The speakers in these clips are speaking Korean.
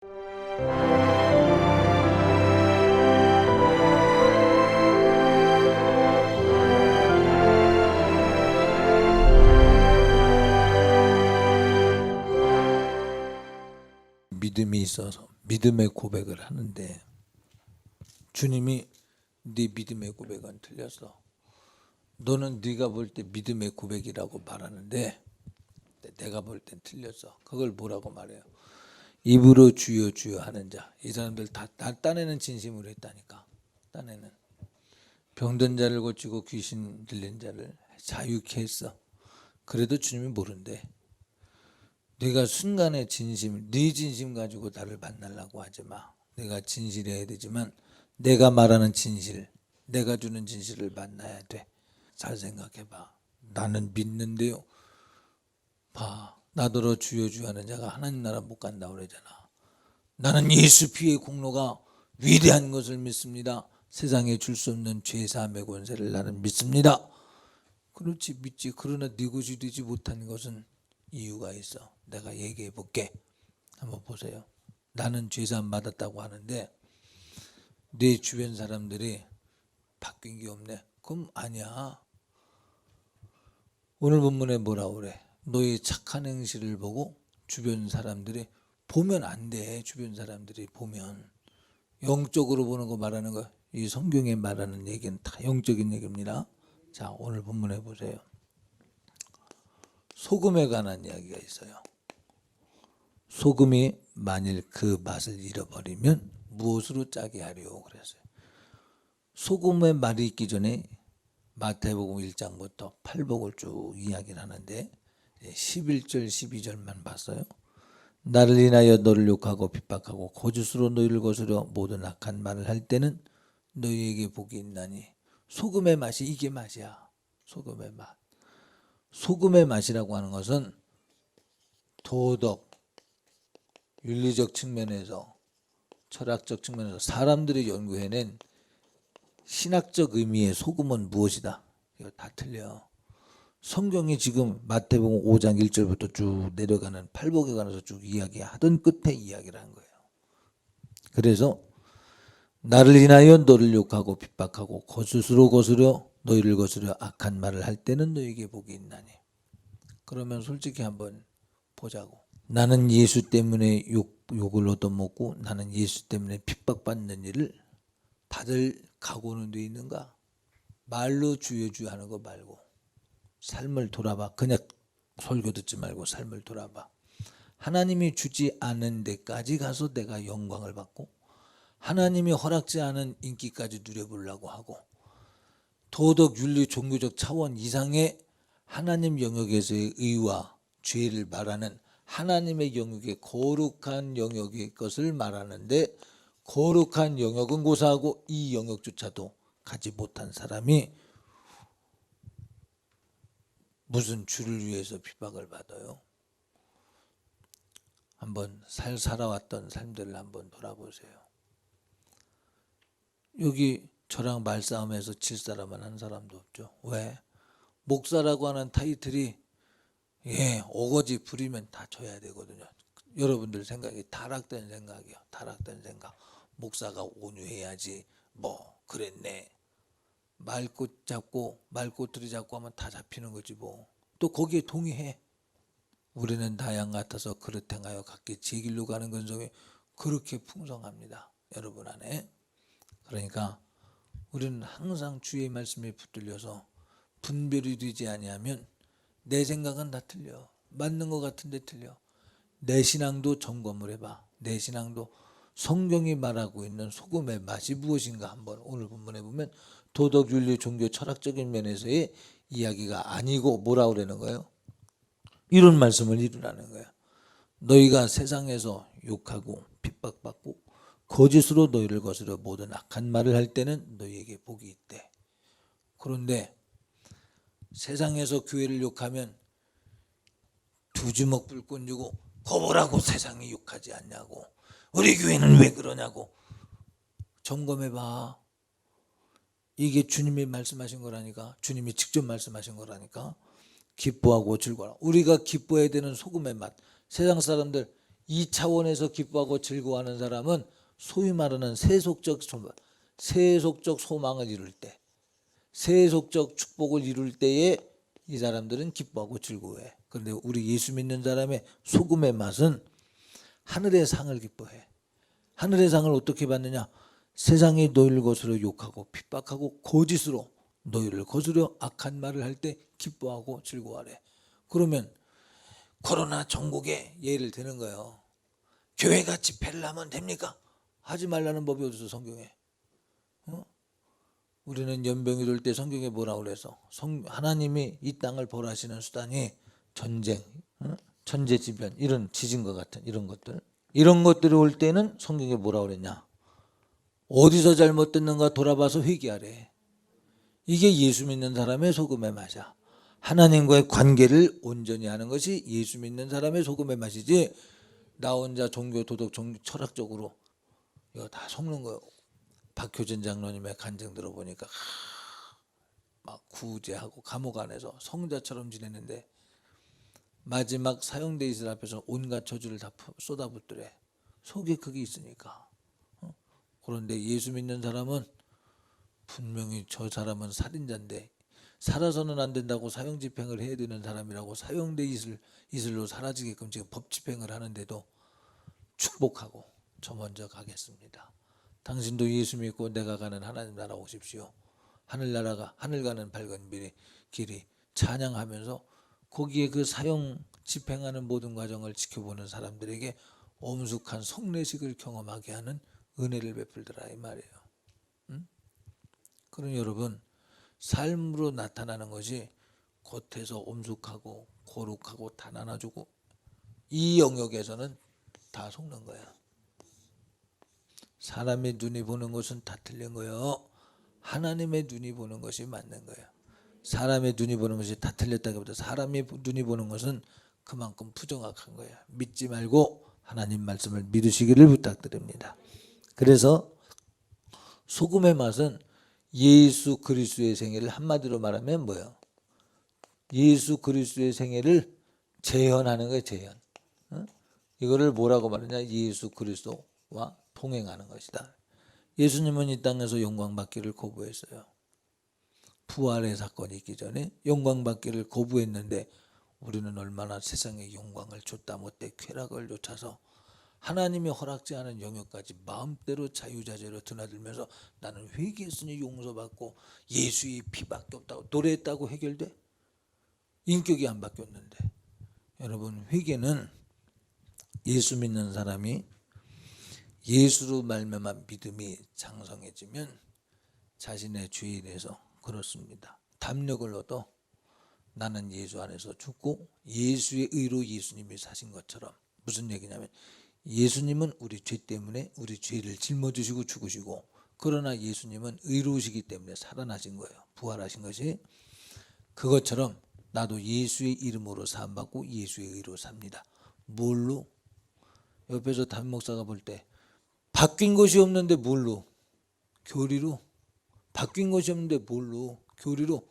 믿음이 있어서 믿음의 고백을 하는데 주님이 네 믿음의 고백은 틀렸어. 너는 네가 볼 때 믿음의 고백이라고 말하는데 내가 볼 땐 틀렸어. 그걸 뭐라고 말해요? 입으로 주여 주여 하는 자. 이 사람들 다 딴에는 진심으로 했다니까. 딴에는 병든 자를 고치고 귀신 들린 자를 자유케 했어. 그래도 주님이 모른대. 네가 순간의 진심, 네 진심 가지고 나를 만나려고 하지 마. 내가 진실해야 되지만 내가 말하는 진실, 내가 주는 진실을 만나야 돼. 잘 생각해봐. 나는 믿는데요. 봐, 나더러 주여 주여 하는 자가 하나님 나라 못 간다고 그러잖아. 나는 예수 피의 공로가 위대한 것을 믿습니다. 세상에 줄 수 없는 죄사함의 권세를 나는 믿습니다. 그렇지 믿지. 그러나 네 것이 되지 못한 것은 이유가 있어. 내가 얘기해 볼게. 한번 보세요. 나는 죄사함 받았다고 하는데 내 주변 사람들이 바뀐 게 없네. 그럼 아니야. 오늘 본문에 뭐라고 그래? 너의 착한 행실을 보고 주변 사람들이 보면 안 돼. 주변 사람들이 보면 영적으로 보는 거 말하는 거. 이 성경에 말하는 얘기는 다 영적인 얘기입니다. 자, 오늘 본문에 보세요. 소금에 관한 이야기가 있어요. 소금이 만일 그 맛을 잃어버리면 무엇으로 짜게 하리요? 그랬어요. 소금의 말이 있기 전에 마태복음 1장부터 팔복을 쭉 이야기를 하는데 11절 12절만 봤어요. 나를 인하여 너를 욕하고 핍박하고 거짓으로 너희를 거스려 모든 악한 말을 할 때는 너희에게 복이 있나니. 소금의 맛이 이게 맛이야. 소금의 맛. 소금의 맛이라고 하는 것은 도덕, 윤리적 측면에서, 철학적 측면에서 사람들이 연구해낸 신학적 의미의 소금은 무엇이다. 이거 다 틀려. 성경이 지금 마태복음 5장 1절부터 쭉 내려가는 팔복에 관해서 쭉 이야기하던 끝에 이야기를 한 거예요. 그래서 나를 인하여 너를 욕하고 핍박하고 거스로 거스려 너희를 거스려 악한 말을 할 때는 너희에게 복이 있나니. 그러면 솔직히 한번 보자고. 나는 예수 때문에 욕을 얻어먹고 나는 예수 때문에 핍박받는 일을 받을 각오는 돼 있는가? 말로 주여 주여 하는 거 말고 삶을 돌아봐. 그냥 설교 듣지 말고 삶을 돌아봐. 하나님이 주지 않은 데까지 가서 내가 영광을 받고 하나님이 허락지 않은 인기까지 누려보려고 하고 도덕, 윤리, 종교적 차원 이상의 하나님 영역에서의 의와 죄를 말하는 하나님의 영역의 거룩한 영역의 것을 말하는데 거룩한 영역은 고사하고 이 영역조차도 가지 못한 사람이 무슨 주를 위해서 핍박을 받아요? 한번 살아왔던 삶들을 한번 돌아보세요. 여기 저랑 말싸움에서 질 사람은 한 사람도 없죠. 왜? 목사라고 하는 타이틀이 어거지 부리면 다 져야 되거든요. 여러분들 생각이 타락된 생각이요. 타락된 생각. 목사가 온유해야지. 뭐 그랬네. 말꽃 잡고 말꼬투리 잡고 하면 다 잡히는 거지 뭐. 또 거기에 동의해. 우리는 다양 같아서 그릇 행하여 각기 제 길로 가는 건성이 그렇게 풍성합니다. 여러분 안에. 그러니까 우리는 항상 주의 말씀에 붙들려서 분별이 되지 아니하면 내 생각은 다 틀려. 맞는 것 같은데 틀려. 내 신앙도 점검을 해봐. 내 신앙도 성경이 말하고 있는 소금의 맛이 무엇인가 한번 오늘 본문에 보면 도덕, 윤리, 종교, 철학적인 면에서의 이야기가 아니고 뭐라고 그러는 거예요? 이런 말씀을 이루라는 거야. 너희가 세상에서 욕하고 핍박받고 거짓으로 너희를 거스려 모든 악한 말을 할 때는 너희에게 복이 있대. 그런데 세상에서 교회를 욕하면 두 주먹 불꽃 주고 거보라고 세상이 욕하지 않냐고. 우리 교회는 왜 그러냐고. 점검해봐. 이게 주님이 말씀하신 거라니까. 주님이 직접 말씀하신 거라니까. 기뻐하고 즐거워라. 우리가 기뻐해야 되는 소금의 맛. 세상 사람들 이 차원에서 기뻐하고 즐거워하는 사람은 소위 말하는 세속적 소망을 이룰 때, 세속적 축복을 이룰 때에 이 사람들은 기뻐하고 즐거워해. 그런데 우리 예수 믿는 사람의 소금의 맛은 하늘의 상을 기뻐해. 하늘의 상을 어떻게 받느냐? 세상이 너희를 거스려 욕하고 핍박하고 거짓으로 너희를 거스려 악한 말을 할 때 기뻐하고 즐거워하래. 그러면 코로나 전국에 예를 드는 거예요. 교회가 집회를 하면 됩니까? 하지 말라는 법이 어디서 성경에? 우리는 연병이 돌 때 성경에 뭐라고 그래서 하나님이 이 땅을 벌하시는 수단이 전쟁, 천재지변, 이런 지진과 같은 이런 것들이 올 때는 성경에 뭐라고 그랬냐? 어디서 잘못됐는가 돌아봐서 회개하래. 이게 예수 믿는 사람의 소금의 맛이야. 하나님과의 관계를 온전히 하는 것이 예수 믿는 사람의 소금의 맛이지, 나 혼자 종교, 도덕, 철학적으로 이거 다 섞는 거예요. 박효진 장로님의 간증 들어보니까 막 구제하고 감옥 안에서 성자처럼 지냈는데 마지막 사형돼 있을 앞에서 온갖 저주를 다 쏟아붓더래. 속에 그게 있으니까. 그런데 예수 믿는 사람은 분명히 저 사람은 살인자인데 살아서는 안 된다고 사형 집행을 해야 되는 사람이라고 사형돼 있을로 사라지게끔 지금 법 집행을 하는데도 축복하고 저 먼저 가겠습니다. 당신도 예수 믿고 내가 가는 하나님 나라 오십시오. 하늘나라가 하늘 가는 밝은 길이 찬양하면서 거기에 그 사형 집행하는 모든 과정을 지켜보는 사람들에게 엄숙한 성례식을 경험하게 하는 은혜를 베풀더라 이 말이에요. 그럼 여러분, 삶으로 나타나는 것이 겉에서 엄숙하고 거룩하고 다 나눠주고 이 영역에서는 다 속는 거야. 사람의 눈이 보는 것은 다 틀린 거예요. 하나님의 눈이 보는 것이 맞는 거예요. 사람의 눈이 보는 것이 다 틀렸다기보다 사람의 눈이 보는 것은 그만큼 부정확한 거예요. 믿지 말고 하나님 말씀을 믿으시기를 부탁드립니다. 그래서 소금의 맛은 예수 그리스도의 생애를 한마디로 말하면 뭐예요? 예수 그리스도의 생애를 재현하는 거예요. 재현. 이거를 뭐라고 말하냐? 예수 그리스도와 동행하는 것이다. 예수님은 이 땅에서 영광받기를 거부했어요. 부활의 사건이 있기 전에 영광받기를 거부했는데 우리는 얼마나 세상의 영광을 줬다 못해 쾌락을 쫓아서 하나님이 허락지 않은 영역까지 마음대로 자유자재로 드나들면서 나는 회개했으니 용서받고 예수의 피밖에 없다고 노래했다고 해결돼? 인격이 안 바뀌었는데. 여러분, 회개는 예수 믿는 사람이 예수로 말미암아 믿음이 장성해지면 자신의 죄에 대해서 그렇습니다. 담력을 얻어 나는 예수 안에서 죽고 예수의 의로 예수님이 사신 것처럼. 무슨 얘기냐면 예수님은 우리 죄 때문에 우리 죄를 짊어지시고 죽으시고, 그러나 예수님은 의로우시기 때문에 살아나신 거예요. 부활하신 것이. 그것처럼 나도 예수의 이름으로 사함받고 예수의 의로 삽니다. 뭘로? 옆에서 담임 목사가 볼 때 바뀐 것이 없는데 뭘로? 교리로? 바뀐 것이 없는데 뭘로? 교리로.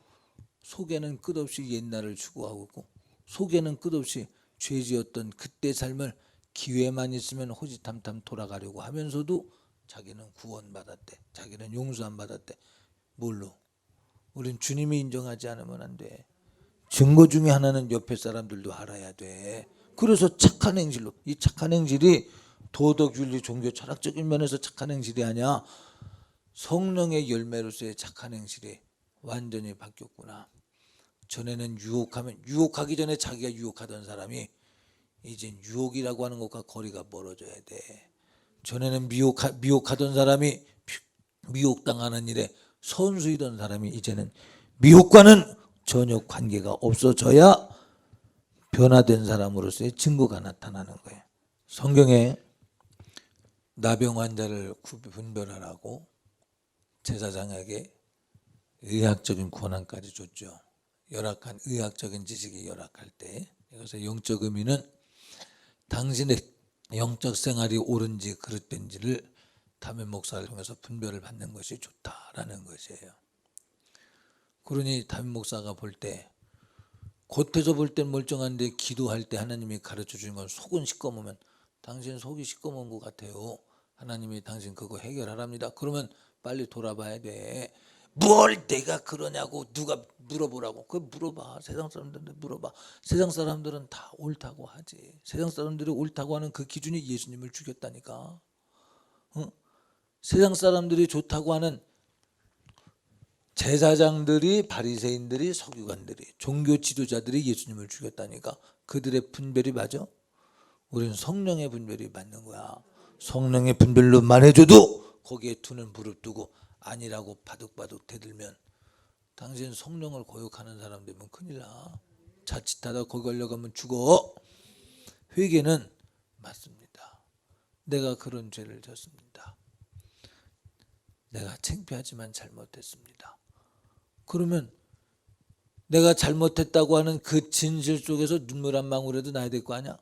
속에는 끝없이 옛날을 추구하고 있고 속에는 끝없이 죄지었던 그때 삶을 기회만 있으면 호시탐탐 돌아가려고 하면서도 자기는 구원받았대. 자기는 용서 안 받았대. 뭘로? 우린 주님이 인정하지 않으면 안 돼. 증거 중에 하나는 옆에 사람들도 알아야 돼. 그래서 착한 행실로. 이 착한 행실이 도덕, 윤리, 종교, 철학적인 면에서 착한 행실이 아니야. 성령의 열매로서의 착한 행실이 완전히 바뀌었구나. 전에는 유혹하기 전에 자기가 유혹하던 사람이 이젠 유혹이라고 하는 것과 거리가 멀어져야 돼. 전에는 미혹하던 사람이 미혹당하는 일에 선수이던 사람이 이제는 미혹과는 전혀 관계가 없어져야 변화된 사람으로서의 증거가 나타나는 거예요. 성경에 나병 환자를 분별하라고 제사장에게 의학적인 권한까지 줬죠. 열악한 의학적인 지식이 열악할 때. 그래서 영적 의미는 당신의 영적 생활이 옳은지 그릇된지를 담임 목사를 통해서 분별을 받는 것이 좋다라는 것이에요. 그러니 담임 목사가 볼 때 겉에서 볼 땐 멀쩡한데 기도할 때 하나님이 가르쳐 주는 건 속은 시꺼매면 당신 속이 시꺼먼 것 같아요. 하나님이 당신 그거 해결하랍니다. 그러면 빨리 돌아봐야 돼. 뭘 내가 그러냐고 누가 물어보라고. 그거 물어봐. 세상 사람들한테 물어봐. 세상 사람들은 다 옳다고 하지. 세상 사람들이 옳다고 하는 그 기준이 예수님을 죽였다니까. 세상 사람들이 좋다고 하는 제사장들이, 바리새인들이, 서기관들이, 종교 지도자들이 예수님을 죽였다니까. 그들의 분별이 맞아? 우리는 성령의 분별이 맞는 거야. 성령의 분별로 말해줘도 거기에 두는 무릎 두고 아니라고 바득바득 대들면 당신 성령을 거역하는 사람 되면 큰일 나. 자칫하다 거기 걸려가면 죽어. 회개는 맞습니다. 내가 그런 죄를 졌습니다. 내가 창피하지만 잘못했습니다. 그러면 내가 잘못했다고 하는 그 진실 속에서 눈물 한 방울이라도 나야 될 거 아니야?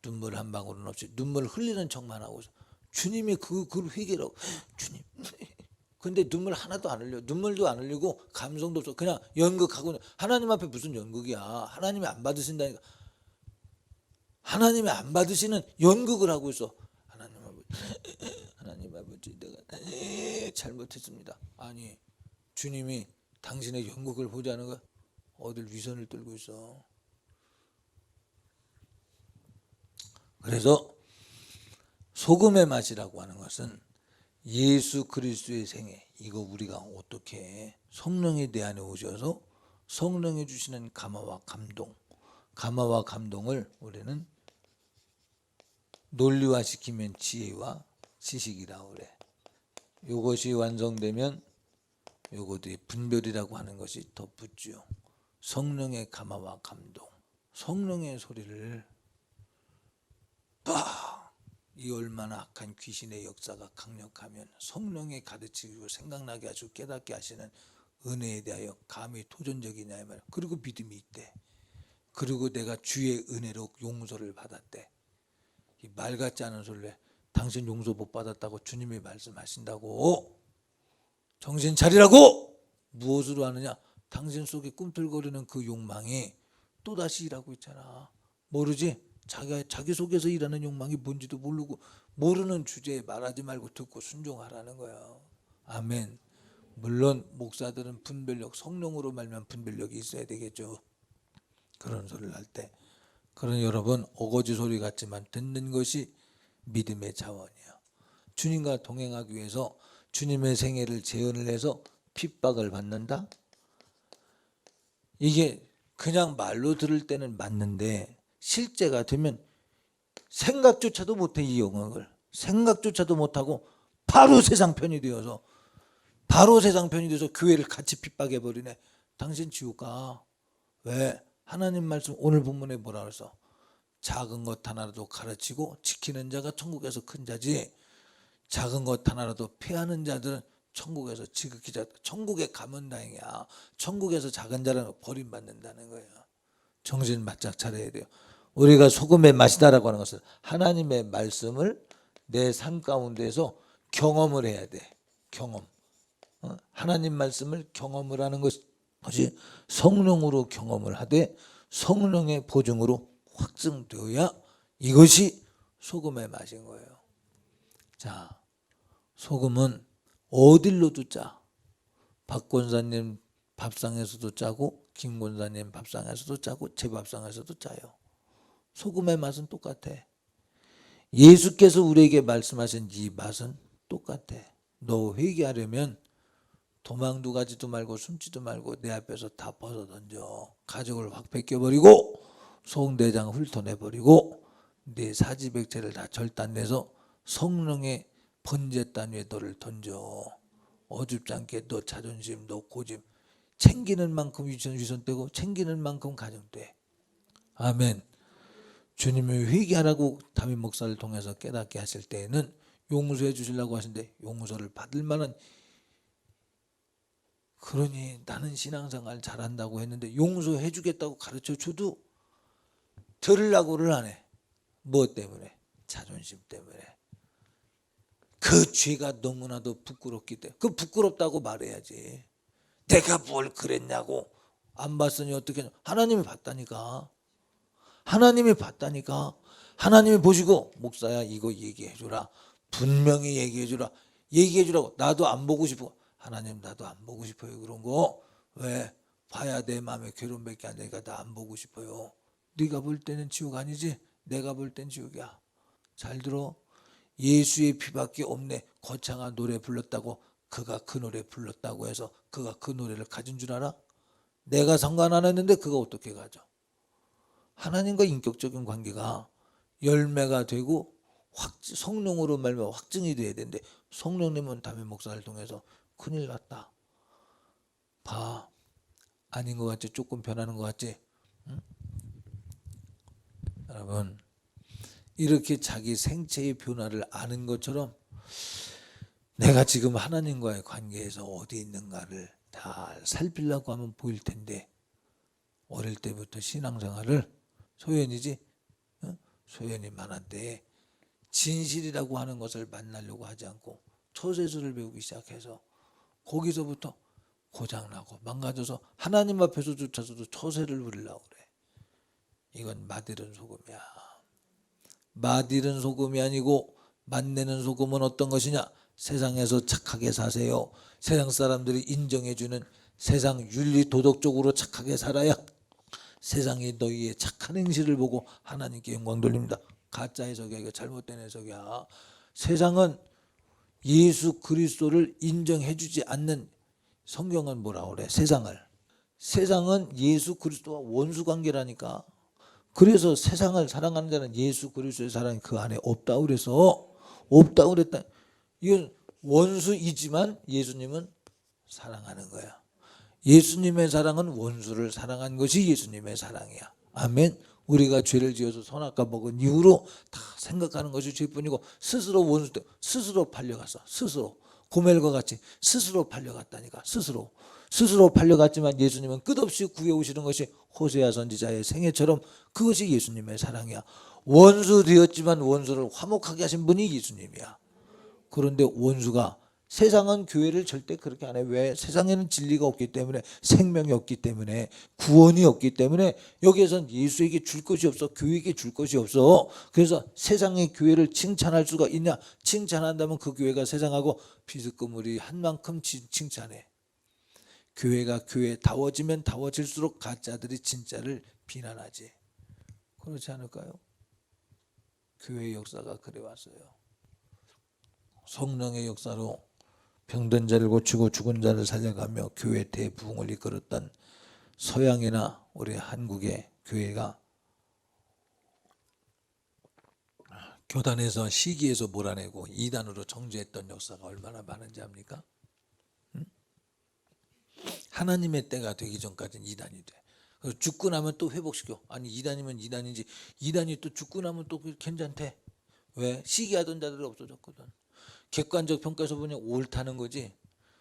눈물 한 방울은 없이 눈물 흘리는 척만 하고 주님이 그걸 회개라고. 주님. 근데 눈물 하나도 안 흘려. 눈물도 안 흘리고 감성도 없어. 그냥 연극하고. 하나님 앞에 무슨 연극이야. 하나님이 안 받으신다니까. 하나님이 안 받으시는 연극을 하고 있어. 하나님 아버지 내가 잘못했습니다. 아니 주님이 당신의 연극을 보자는 거야. 어딜 위선을 떨고 있어. 그래서 소금의 맛이라고 하는 것은 예수 그리스도의 생애, 이거 우리가 어떻게 성령이 내 안에 오셔서 성령이 주시는 감화와 감동을 우리는 논리화시키면 지혜와 지식이라고 그래. 이것이 완성되면 요것이 분별이라고 하는 것이 덧붙죠. 성령의 감화와 감동, 성령의 소리를 이 얼마나 악한 귀신의 역사가 강력하면 성령의 가르치고 생각나게 하시고 깨닫게 하시는 은혜에 대하여 감히 도전적이냐 이 말이야. 그리고 믿음이 있대. 그리고 내가 주의 은혜로 용서를 받았대. 이 말 같지 않은 소리를 해. 당신 용서 못 받았다고 주님이 말씀하신다고. 정신 차리라고. 무엇으로 하느냐? 당신 속에 꿈틀거리는 그 욕망이 또다시 일하고 있잖아. 모르지? 자기 속에서 일하는 욕망이 뭔지도 모르고 모르는 주제에 말하지 말고 듣고 순종하라는 거야. 아멘. 물론 목사들은 분별력, 성령으로 말면 분별력이 있어야 되겠죠. 그런 소리를 할 때. 그런 여러분 어거지 소리 같지만 듣는 것이 믿음의 자원이야. 주님과 동행하기 위해서 주님의 생애를 재현을 해서 핍박을 받는다? 이게 그냥 말로 들을 때는 맞는데 실제가 되면 생각조차도 못해. 이 영역을 생각조차도 못하고 바로 세상 편이 되어서 교회를 같이 핍박해버리네. 당신 지옥 가. 왜? 하나님 말씀 오늘 본문에 뭐라 그랬어? 작은 것 하나라도 가르치고 지키는 자가 천국에서 큰 자지, 작은 것 하나라도 폐하는 자들은 천국에서 지극히 자. 천국에 가면 다행이야. 천국에서 작은 자는 버림받는다는 거예요. 정신 바짝 차려야 돼요. 우리가 소금의 맛이다라고 하는 것은 하나님의 말씀을 내 삶 가운데서 경험을 해야 돼. 경험. 하나님 말씀을 경험을 하는 것이 성령으로 경험을 하되 성령의 보증으로 확증되어야 이것이 소금의 맛인 거예요. 자, 소금은 어딜로도 짜. 박 권사님 밥상에서도 짜고 김 권사님 밥상에서도 짜고 제 밥상에서도 짜요. 소금의 맛은 똑같아. 예수께서 우리에게 말씀하신 이 맛은 똑같아. 너 회개하려면 도망도 가지도 말고 숨지도 말고 내 앞에서 다 벗어 던져. 가족을 확 벗겨버리고 속내장 훑어내버리고 내 사지백체를 다 절단내서 성령의 번제단 위에 너를 던져. 어줍지 않게 너 자존심, 너 고집, 챙기는 만큼 위선 떼고 챙기는 만큼 가정 떼. 아멘. 주님이 회개하라고 담임 목사를 통해서 깨닫게 하실 때에는 용서해 주시려고 하시는데 용서를 받을 만한, 그러니 나는 신앙생활 잘한다고 했는데 용서해 주겠다고 가르쳐 줘도 들으려고를 안 해. 뭐 때문에? 자존심 때문에. 그 죄가 너무나도 부끄럽기 때문에. 그 부끄럽다고 말해야지. 내가 뭘 그랬냐고. 안 봤으니 어떻게. 하나님이 봤다니까. 하나님이 봤다니까. 하나님이 보시고 목사야 이거 얘기해주라. 분명히 얘기해주라. 얘기해주라고. 나도 안 보고 싶어. 하나님 나도 안 보고 싶어요. 그런 거. 왜? 봐야 내 마음에 괴로움밖에 안 되니까 나 안 보고 싶어요. 네가 볼 때는 지옥 아니지? 내가 볼 땐 지옥이야. 잘 들어. 예수의 피밖에 없네. 거창한 노래 불렀다고 그가 그 노래 불렀다고 해서 그가 그 노래를 가진 줄 알아? 내가 상관 안 했는데 그가 어떻게 가져? 하나님과 인격적인 관계가 열매가 되고 성령으로 말미암아 확증이 돼야 되는데 성령님은 담임 목사를 통해서 큰일 났다. 봐. 아닌 것 같지? 조금 변하는 것 같지? 응? 여러분 이렇게 자기 생체의 변화를 아는 것처럼 내가 지금 하나님과의 관계에서 어디 있는가를 다 살피려고 하면 보일 텐데 어릴 때부터 신앙생활을 소연이지? 응? 소연이 많았대. 진실이라고 하는 것을 만나려고 하지 않고 초세수를 배우기 시작해서 거기서부터 고장나고 망가져서 하나님 앞에서조차도 초세를 부리려고 그래. 이건 맛들은 소금이야. 맛들은 소금이 아니고 맛내는 소금은 어떤 것이냐? 세상에서 착하게 사세요. 세상 사람들이 인정해주는 세상 윤리 도덕적으로 착하게 살아야 세상이 너희의 착한 행실을 보고 하나님께 영광 돌립니다. 가짜 해석이야. 이거 잘못된 해석이야. 세상은 예수 그리스도를 인정해주지 않는 성경은 뭐라고 그래? 세상은 예수 그리스도와 원수 관계라니까. 그래서 세상을 사랑하는 자는 예수 그리스도의 사랑이 그 안에 없다고 그래서 없다고 그랬다. 이건 원수이지만 예수님은 사랑하는 거야. 예수님의 사랑은 원수를 사랑한 것이 예수님의 사랑이야. 아멘. 우리가 죄를 지어서 선악과 먹은 이후로 다 생각하는 것이 죄뿐이고 스스로 원수 때 스스로 팔려갔어. 스스로 고멜과 같이 스스로 팔려갔다니까. 스스로 팔려갔지만 예수님은 끝없이 구해오시는 것이 호세아 선지자의 생애처럼 그것이 예수님의 사랑이야. 원수 되었지만 원수를 화목하게 하신 분이 예수님이야. 그런데 원수가 세상은 교회를 절대 그렇게 안 해. 왜? 세상에는 진리가 없기 때문에 생명이 없기 때문에 구원이 없기 때문에 여기에선 예수에게 줄 것이 없어. 교회에게 줄 것이 없어. 그래서 세상의 교회를 칭찬할 수가 있냐? 칭찬한다면 그 교회가 세상하고 비스그물이 한 만큼 칭찬해. 교회가 교회다워지면 다워질수록 가짜들이 진짜를 비난하지. 그렇지 않을까요? 교회의 역사가 그래 왔어요. 성령의 역사로 병든 자를 고치고 죽은 자를 살려가며 교회 대부흥을 이끌었던 서양이나 우리 한국의 교회가 교단에서 시기에서 몰아내고 이단으로 정죄했던 역사가 얼마나 많은지 압니까? 응? 하나님의 때가 되기 전까지는 이단이 돼. 죽고 나면 또 회복시켜. 아니 이단이면 이단인지 이단이 또 죽고 나면 또 괜찮대. 왜? 시기하던 자들이 없어졌거든. 객관적 평가에서 보니 옳다는 거지.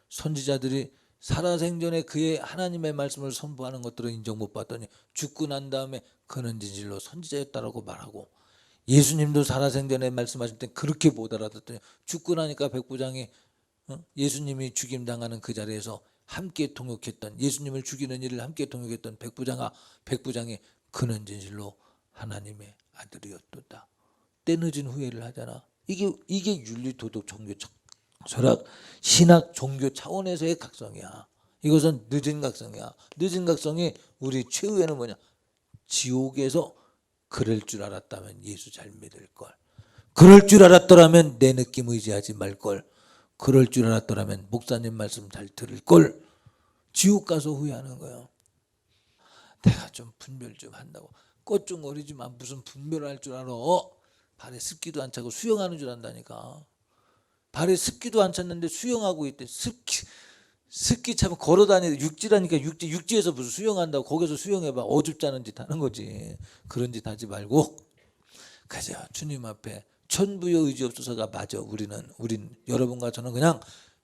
선지자들이 살아생전에 그의 하나님의 말씀을 선포하는 것들을 인정 못 받더니 죽고 난 다음에 그는 진실로 선지자였다라고 말하고 예수님도 살아생전에 말씀하실 때 그렇게 못 알아듣더니 죽고 나니까 백부장이 예수님이 죽임당하는 그 자리에서 함께 통역했던 예수님을 죽이는 일을 함께 통역했던 백부장이 그는 진실로 하나님의 아들이었도다. 때늦은 후회를 하잖아. 이게 윤리 도덕 종교 철학 신학 종교 차원에서의 각성이야. 이것은 늦은 각성이야. 늦은 각성이 우리 최후에는 뭐냐? 지옥에서 그럴 줄 알았다면 예수 잘 믿을 걸. 그럴 줄 알았더라면 내 느낌 의지하지 말 걸. 그럴 줄 알았더라면 목사님 말씀 잘 들을 걸. 지옥 가서 후회하는 거야. 내가 좀 분별 좀 한다고. 꿔중거리지만 무슨 분별할 줄 알아? 발에 습기도 안 차고 수영하는 줄 안다니까. 발에 습기도 안 찼는데 수영하고 있대. 습기 차면 걸어다니는데 육지라니까 육지에서 무슨 수영한다고 거기서 수영해봐. 어줍잖은 짓 하는 거지. 그런 짓 하지 말고 그저 주님 앞에 천부여 의지 없어서가 맞아. 우린 여러분과 저는 그냥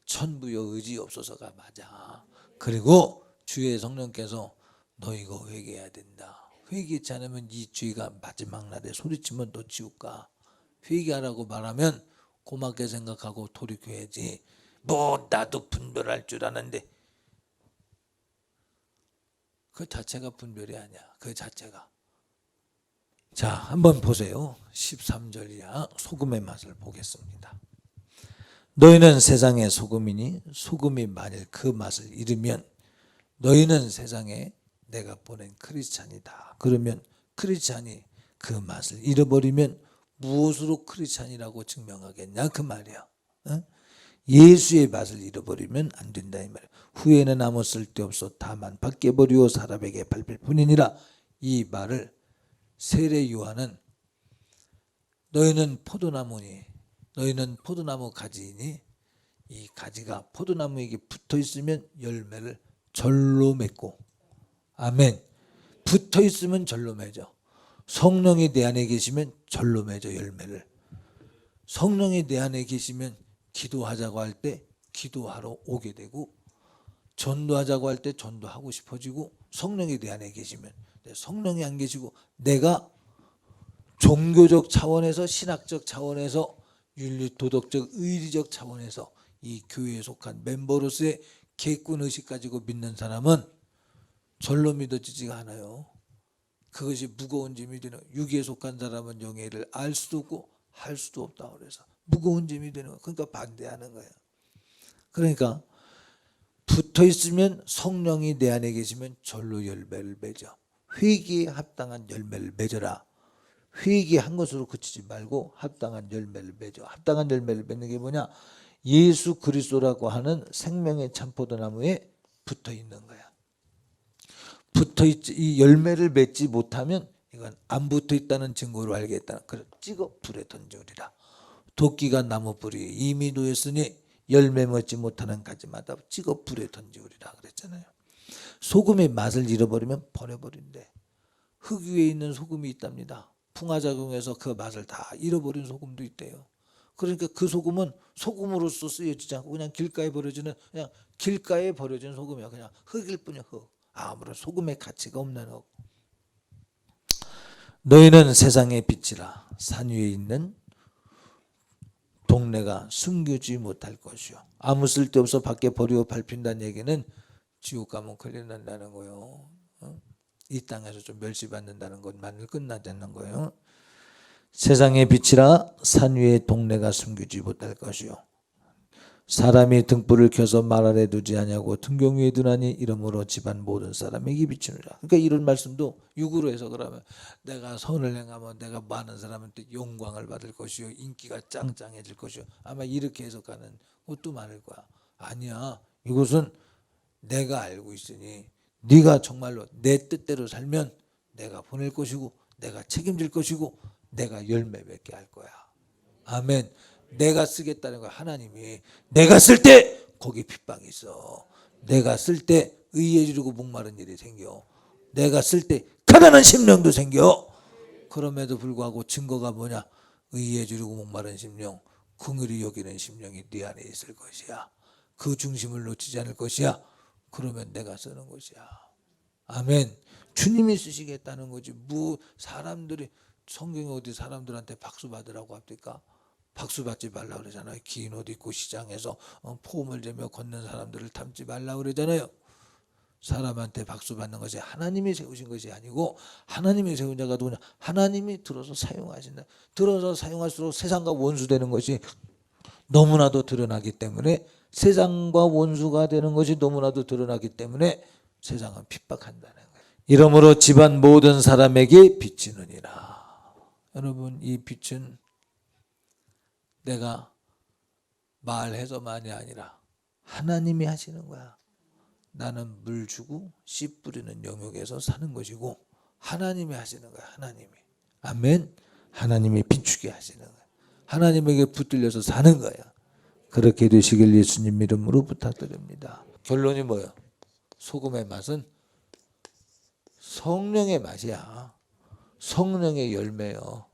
천부여 의지 없어서가 맞아. 그리고 주의 성령께서 너 이거 회개해야 된다. 회개치 않으면 이 죄가 마지막 날에 소리치면 너 지옥 가. 회개하라고 말하면 고맙게 생각하고 돌이켜야지. 뭐 나도 분별할 줄 아는데 그 자체가 분별이 아니야. 그 자체가 자, 한번 보세요. 13절 이하 소금의 맛을 보겠습니다. 너희는 세상의 소금이니 소금이 만일 그 맛을 잃으면 너희는 세상에 내가 보낸 크리스찬이다. 그러면 크리스찬이 그 맛을 잃어버리면 무엇으로 크리스찬이라고 증명하겠냐 그 말이야. 어? 예수의 맛을 잃어버리면 안 된다 이 말이야. 후에는 아무 쓸데없어 다만 밖에 버리고 사람에게 밟힐 뿐이니라. 이 말을 세례 요한은 너희는 포도나무니 너희는 포도나무 가지이니 이 가지가 포도나무에게 붙어 있으면 열매를 절로 맺고, 아멘. 붙어 있으면 절로 맺어. 성령이 내 안에 계시면 절로 맺어 열매를. 성령이 내 안에 계시면 기도하자고 할 때 기도하러 오게 되고, 전도하자고 할 때 전도하고 싶어지고, 성령이 내 안에 계시면. 성령이 안 계시고 내가 종교적 차원에서 신학적 차원에서 윤리 도덕적 의리적 차원에서 이 교회에 속한 멤버로서의 객관의식 가지고 믿는 사람은 절로 믿어지지가 않아요. 그것이 무거운 짐이 되는, 육에 속한 사람은 영예를 알 수도 없고 할 수도 없다 그래서 무거운 짐이 되는 거예요. 그러니까 반대하는 거예요. 그러니까 붙어 있으면 성령이 내 안에 계시면 절로 열매를 맺어. 회개에 합당한 열매를 맺어라. 회개한 것으로 그치지 말고 합당한 열매를 맺어. 합당한 열매를 맺는 게 뭐냐? 예수 그리스도라고 하는 생명의 참포도나무에 붙어 있는 거야. 붙어 있지, 이 열매를 맺지 못하면 이건 안 붙어 있다는 증거로 알겠다. 그래 찍어 불에 던져오리라. 도끼가 나무 뿌리에 이미 놓였으니 열매 맺지 못하는 가지마다 찍어 불에 던져오리라 그랬잖아요. 소금의 맛을 잃어버리면 버려버린대. 흙 위에 있는 소금이 있답니다. 풍화작용해서 그 맛을 다 잃어버린 소금도 있대요. 그러니까 그 소금은 소금으로서 쓰여지지 않고 그냥 길가에 버려지는, 그냥 길가에 버려진 소금이야. 그냥 흙일 뿐이야. 흙. 아무런 소금의 가치가 없는 흙. 너희는 세상의 빛이라. 산 위에 있는 동네가 숨기지 못할 것이요. 아무 쓸데없어 밖에 버리고 밟힌다는 얘기는 지옥 가면 큰일 난다는 거예요. 이 땅에서 좀 멸시받는다는 것만을 끝나지 않는 거예요. 세상의 빛이라 산 위에 동네가 숨기지 못할 것이요. 사람이 등불을 켜서 말 아래 두지 아니하고 등경 위에 두나니 이러므로 집안 모든 사람에게 비추느라. 그러니까 이런 말씀도 육으로 해서 그러면 내가 선을 행하면 내가 많은 사람한테 영광을 받을 것이요 인기가 짱짱해질 것이요. 아마 이렇게 해석하는 것도 많을 거야. 아니야. 이것은 내가 알고 있으니 네가 정말로 내 뜻대로 살면 내가 보낼 것이고 내가 책임질 것이고 내가 열매 맺게 할 거야. 아멘. 내가 쓰겠다는 거야. 하나님이 내가 쓸 때 거기 핍박이 있어. 내가 쓸 때 의에 지르고 목마른 일이 생겨. 내가 쓸 때 가난한 심령도 생겨. 그럼에도 불구하고 증거가 뭐냐? 의에 지르고 목마른 심령, 긍휼히 여기는 심령이 네 안에 있을 것이야. 그 중심을 놓치지 않을 것이야. 그러면 내가 쓰는 것이야. 아멘. 주님이 쓰시겠다는 거지. 뭐 사람들이, 성경에 어디 사람들한테 박수 받으라고 합니까? 박수 받지 말라 그러잖아요. 긴 옷 입고 시장에서 포음을 재며 걷는 사람들을 닮지 말라 그러잖아요. 사람한테 박수 받는 것이 하나님이 세우신 것이 아니고, 하나님이 세운 자가 누구냐? 하나님이 들어서 사용하신다. 들어서 사용할수록 세상과 원수되는 것이 너무나도 드러나기 때문에, 세상과 원수가 되는 것이 너무나도 드러나기 때문에 세상은 핍박한다는 거예요. 이러므로 집안 모든 사람에게 비치느니라. 여러분, 이 빛은 내가 말해서만이 아니라 하나님이 하시는 거야. 나는 물 주고 씨 뿌리는 영역에서 사는 것이고 하나님이 하시는 거야. 하나님이. 아멘. 하나님이 비추게 하시는 거야. 하나님에게 붙들려서 사는 거야. 그렇게 되시길 예수님 이름으로 부탁드립니다. 결론이 뭐예요? 소금의 맛은 성령의 맛이야. 성령의 열매요.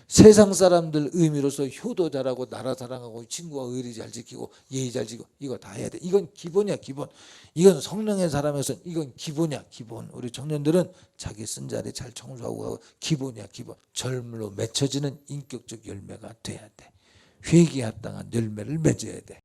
세상 사람들 의미로서 효도 잘하고 나라 사랑하고 친구와 의리 잘 지키고 예의 잘 지키고 이거 다 해야 돼. 이건 기본이야. 기본. 이건 성령의 사람에서 이건 기본이야. 기본. 우리 청년들은 자기 쓴 자리 잘 청소하고 하고 기본이야. 기본. 젊음으로 맺혀지는 인격적 열매가 돼야 돼. 회개에 합당한 열매를 맺어야 돼.